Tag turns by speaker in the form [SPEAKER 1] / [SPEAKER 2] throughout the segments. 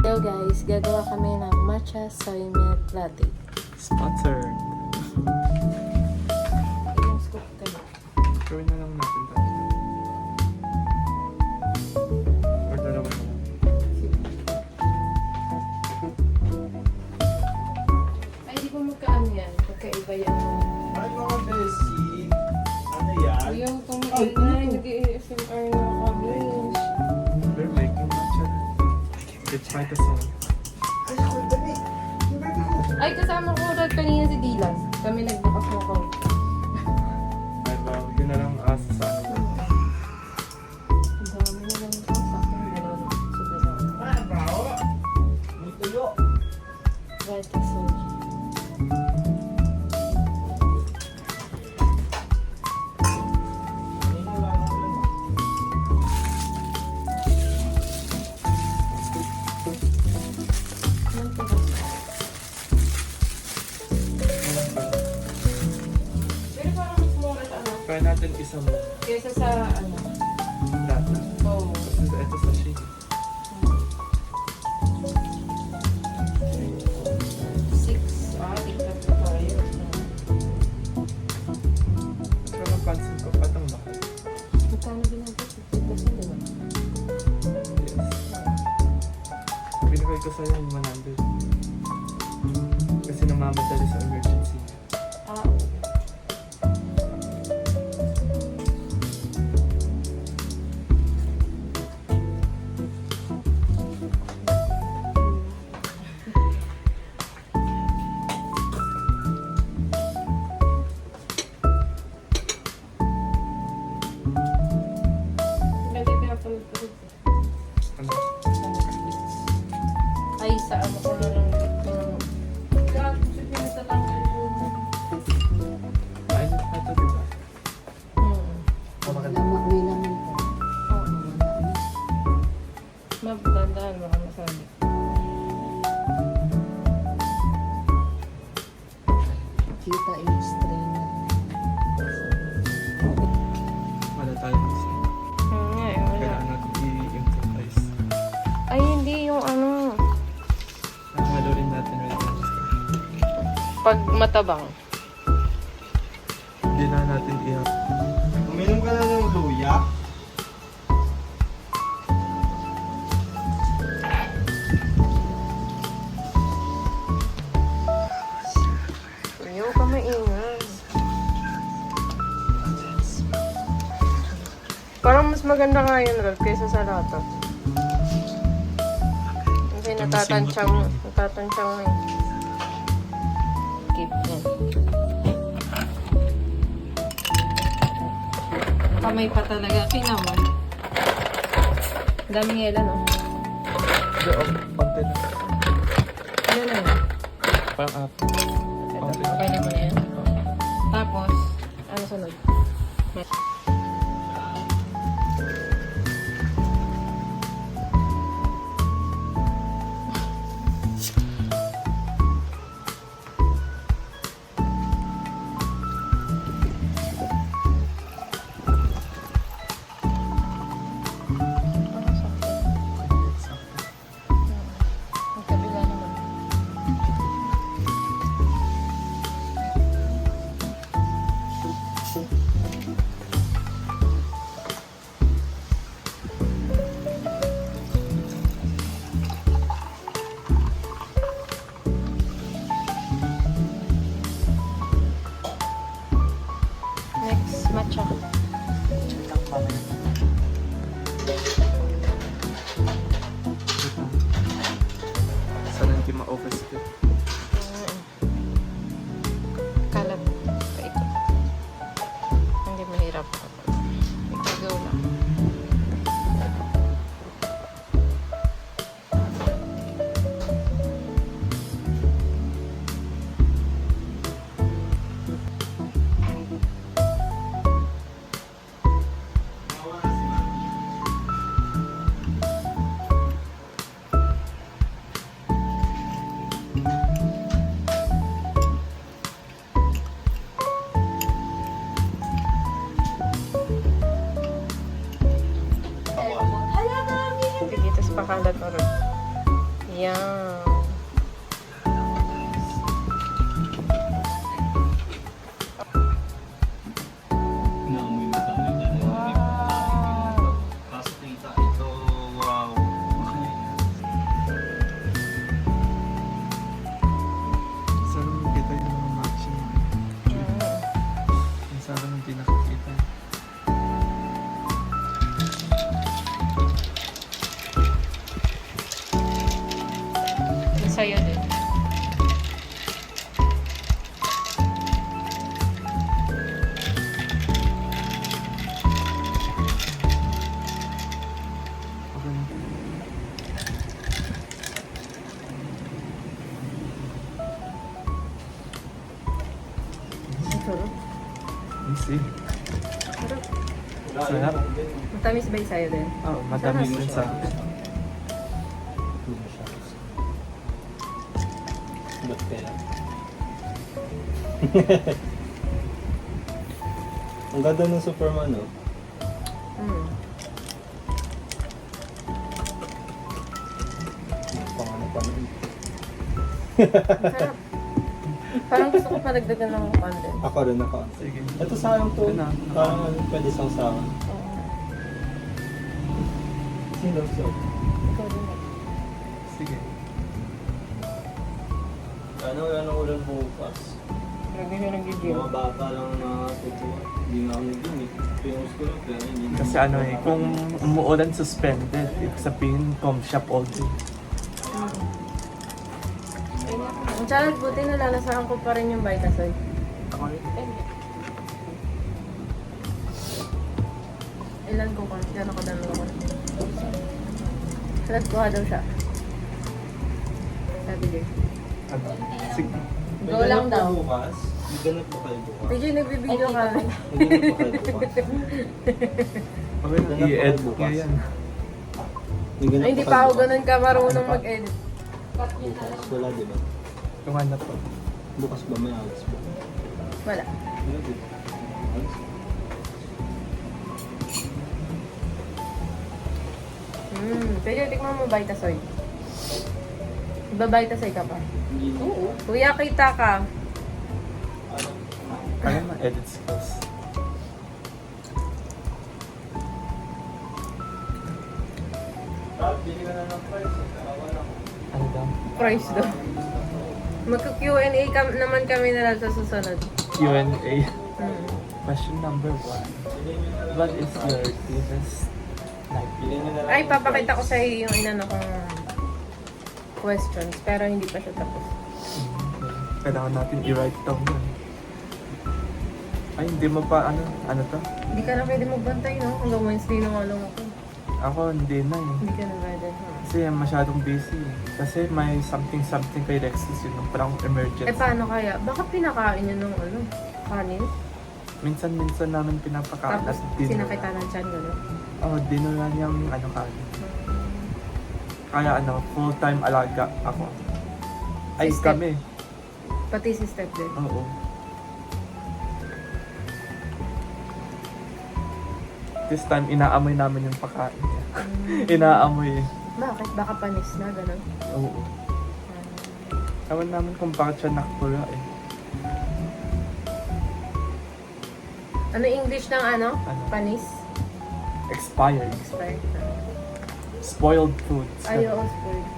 [SPEAKER 1] Hello guys, gagawa kami ng matcha soy milk latte.
[SPEAKER 2] Sponsor.
[SPEAKER 1] Ilang scoop kayo?
[SPEAKER 2] Gawin na lang natin tayo. Or dalawa na lang.
[SPEAKER 1] Ay, di ko magkaano yan. Pagkaiba yan.
[SPEAKER 3] Ay, mga Bessie. Ano yan?
[SPEAKER 1] Ayaw itong maingay. Nag-i-SMR na kami.
[SPEAKER 2] We're making matcha. Let's try the song.
[SPEAKER 3] Ay, ako, dali.
[SPEAKER 1] Ay, kasama ko ulit kanina si Dylan. Kami nagbukas ng account.
[SPEAKER 2] Ay, wow. Yun na lang as sa ano.
[SPEAKER 1] Ang dami na lang ito sa akin. Dalawa na. Super na.
[SPEAKER 3] Ah, baho. May tuyo.
[SPEAKER 1] Vodka soy. Pero parang mas mura sa ano.
[SPEAKER 2] Try natin isa mo.
[SPEAKER 1] Kesa sa ano.
[SPEAKER 2] Data.
[SPEAKER 1] Oh.
[SPEAKER 2] Kasi ito sa shake.
[SPEAKER 1] 6. Ah, tignan ko tayo.
[SPEAKER 2] Pero napansin ko, patang mahal.
[SPEAKER 1] Magkano ginagawa? 50%, diba?
[SPEAKER 2] Yes. Binigay ko sa'yo yung 100. Kasi namamadali sa emergency.
[SPEAKER 1] Ah, Lagi pinapanood ko rin.
[SPEAKER 2] Ano?
[SPEAKER 1] Ay, sa ano ko na lang dito. Kaya, kasi pinatatanggal yung...
[SPEAKER 2] Kain na ito, diba?
[SPEAKER 1] Hmm. Oo. Mabdandahan, baka masabi.
[SPEAKER 4] Kita yung strain na.
[SPEAKER 2] Wala tayong isa.
[SPEAKER 1] Wala.
[SPEAKER 2] Kailangan natin i-improvise.
[SPEAKER 1] Ay, hindi yung ano.
[SPEAKER 2] Haluin natin right now.
[SPEAKER 1] Pag matabang.
[SPEAKER 2] Hindi na natin ihap.
[SPEAKER 3] Uminom ka na ng luya?
[SPEAKER 1] Ayaw ka maingay. Parang mas maganda nga yun, Ralph, kaysa sa lata. Kasi natatansyang mo eh. Keep yan. Kamay pa talaga. Kinaman. Daming yela, no?
[SPEAKER 2] Doon, konti na.
[SPEAKER 1] Ano na yun?
[SPEAKER 2] Parang up.
[SPEAKER 1] Ito, okay na mo na yan. Tapos, ano sunod? Ang kabila naman. Next, matcha.
[SPEAKER 2] Sana hindi ma-oversplit.
[SPEAKER 1] Kalat. Paikot. Hindi mahirap. Ikaw lang. pakalat mo rin. Yan.
[SPEAKER 3] Naamoy mo sa amin dyan.
[SPEAKER 1] Wow.
[SPEAKER 3] Kaso tita, ito, wow.
[SPEAKER 2] Sarap makita yung mga matching. Ang sarap hindi nakikita.
[SPEAKER 1] Masaya din.
[SPEAKER 2] Okay na.
[SPEAKER 1] Sarap.
[SPEAKER 2] Easy.
[SPEAKER 1] Sarap.
[SPEAKER 2] Sarap.
[SPEAKER 1] Matamis ba yung sa'yo din?
[SPEAKER 2] Oh, matamis din sa akin.
[SPEAKER 3] Ba't kaya? Ang ganda ng Superman, no?
[SPEAKER 1] Mm.
[SPEAKER 3] Panganap pa rin.
[SPEAKER 1] Ang sarap. Parang gusto ko padagdagan ng content.
[SPEAKER 3] Ako rin ako.
[SPEAKER 2] Sige.
[SPEAKER 3] Ito sayang to.
[SPEAKER 2] Ito na.
[SPEAKER 3] Parang pwede sawsawan.
[SPEAKER 1] Oo.
[SPEAKER 3] Sino so?
[SPEAKER 1] Ikaw din.
[SPEAKER 2] Sige.
[SPEAKER 3] Ano ulan bukas?
[SPEAKER 1] Lagi siya nag-gym.
[SPEAKER 3] Mga bata lang na tutuwa. Hindi nga ako nag-gym eh. Pinost ko lang kaya hindi na-
[SPEAKER 2] Kasi ano eh, kung umuulan suspended, ibig sabihin com shop all day.
[SPEAKER 1] Ang challenge, buti nalalasahan ko pa rin yung Vitasoy.
[SPEAKER 2] Ako rin.
[SPEAKER 1] Ilan ko pa? Gano'n ko dalawa ko. Nagkuha daw siya. Sabi din.
[SPEAKER 2] Ano? Sige.
[SPEAKER 3] May
[SPEAKER 1] Go lang
[SPEAKER 3] ganap ba
[SPEAKER 1] daw.
[SPEAKER 3] bukas? May ganap ba kayo bukas?
[SPEAKER 1] PJ, nagbibideo kami.
[SPEAKER 3] May ganap ba kayo bukas?
[SPEAKER 2] Okay na, i-edit ko
[SPEAKER 3] bukas.
[SPEAKER 2] yan.
[SPEAKER 3] May ganap
[SPEAKER 1] Ay, hindi
[SPEAKER 3] ba
[SPEAKER 1] pa
[SPEAKER 3] kayo
[SPEAKER 1] ako
[SPEAKER 3] bukas?
[SPEAKER 1] ganun ka marunong mag-edit.
[SPEAKER 3] Bukas wala, di ba?
[SPEAKER 2] Yung ano po.
[SPEAKER 3] Bukas ba may alas ba?
[SPEAKER 1] Wala.
[SPEAKER 3] Wala, di ba? Alas?
[SPEAKER 1] PJ, tikman mo Vitasoy. Iba-Vitasoy ka pa.
[SPEAKER 3] Hindi na.
[SPEAKER 1] Oo. Kuya, kita ka.
[SPEAKER 2] Kaya na edit skills.
[SPEAKER 3] Bili ka na ng price. Wala ko.
[SPEAKER 2] Ano daw?
[SPEAKER 1] Price daw. Magka-Q&A naman kami na lang sa susunod.
[SPEAKER 2] Q&A.
[SPEAKER 1] Hmm.
[SPEAKER 2] Question number 1. What is your deepest
[SPEAKER 3] Bili
[SPEAKER 2] nightmare?
[SPEAKER 3] nyo na lang
[SPEAKER 1] Ay,
[SPEAKER 3] ng
[SPEAKER 1] papakita ko
[SPEAKER 3] price.
[SPEAKER 1] sa iyo yung inano kong questions, pero hindi pa siya tapos.
[SPEAKER 2] Kailangan natin i-write down yun. Ay, hindi mo pa, ano to?
[SPEAKER 1] Hindi ka na pwede magbantay, no? Hanggang Wednesday na nga lang ako.
[SPEAKER 2] Ako, hindi na eh.
[SPEAKER 1] Hindi ka na pwede.
[SPEAKER 2] Kasi masyadong busy. Kasi may something kay Lexus yun, parang emergency.
[SPEAKER 1] Eh, paano kaya? Baka pinakain niyo nung kanin?
[SPEAKER 2] Minsan-minsan namin pinapakain
[SPEAKER 1] Tapos
[SPEAKER 2] at dinner.
[SPEAKER 1] sinakita ng tiyan, gano'n?
[SPEAKER 2] Oh, dinner na niyang kanin. Kaya full-time alaga ako. Ay,
[SPEAKER 1] Sister.
[SPEAKER 2] kami.
[SPEAKER 1] Pati si Step din.
[SPEAKER 2] Oo. This time, inaamoy namin yung pagkain niya. Inaamoy eh.
[SPEAKER 1] Bakit? Baka panis na, gano'n?
[SPEAKER 2] Oo. Ewan namin kung bakit siya nakapula eh.
[SPEAKER 1] Ano English ng ano?
[SPEAKER 2] Ano?
[SPEAKER 1] Panis?
[SPEAKER 2] Expired.
[SPEAKER 1] Expired.
[SPEAKER 2] Spoiled foods.
[SPEAKER 1] Ay, oo, spoiled.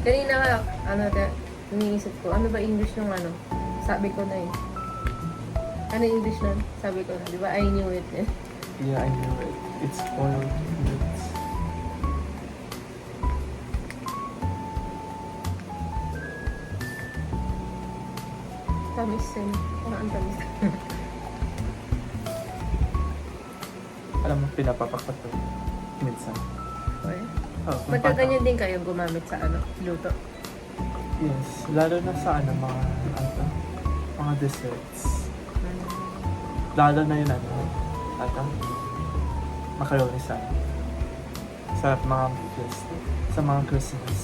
[SPEAKER 1] Kanina nga, iniisip ko, ano ba English ng ano? Sabi ko na eh. Ano English nun? Sabi ko na, di ba? I knew it eh.
[SPEAKER 2] Yeah, I knew it. It's spoiled foods.
[SPEAKER 1] Tamis eh. Parang ang tamis.
[SPEAKER 2] Alam mo, pinapapakot to. Minsan.
[SPEAKER 1] Okay.
[SPEAKER 2] Oh,
[SPEAKER 1] Magkaganyan din kayo gumamit sa ano, luto.
[SPEAKER 2] Yes, lalo na sa mga desserts. Lalo na yun macaroni sa mga sa mga Christmas.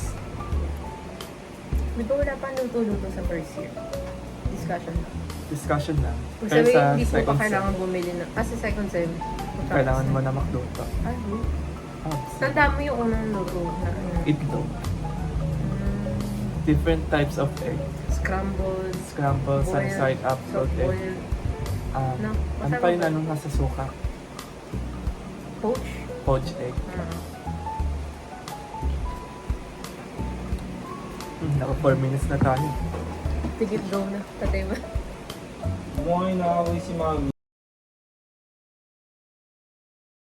[SPEAKER 1] Di ba wala pa luto-luto sa first year?
[SPEAKER 2] Discussion lang.
[SPEAKER 1] Kung
[SPEAKER 2] Pero
[SPEAKER 1] sabihin,
[SPEAKER 2] sa
[SPEAKER 1] hindi po pa
[SPEAKER 2] second
[SPEAKER 1] kailangan
[SPEAKER 2] sem,
[SPEAKER 1] bumili na. Kasi second sem.
[SPEAKER 2] kailangan mo na magluto.
[SPEAKER 1] Ay,
[SPEAKER 2] Oh,
[SPEAKER 1] tanda mo yung unang luto na ano.
[SPEAKER 2] itlog. different types of egg.
[SPEAKER 1] Scrambled,
[SPEAKER 2] Scramble, sunny
[SPEAKER 1] boiled,
[SPEAKER 2] side up, salt egg.
[SPEAKER 1] soft-boiled,
[SPEAKER 2] No, ano
[SPEAKER 1] Masama
[SPEAKER 2] pa yung
[SPEAKER 1] ba?
[SPEAKER 2] ano nasa suka?
[SPEAKER 1] poach.
[SPEAKER 2] Poached egg. Naka 4 minutes na tayo.
[SPEAKER 1] Tigit daw na. Tatay ba?
[SPEAKER 3] Mukhang inaaway si Mami.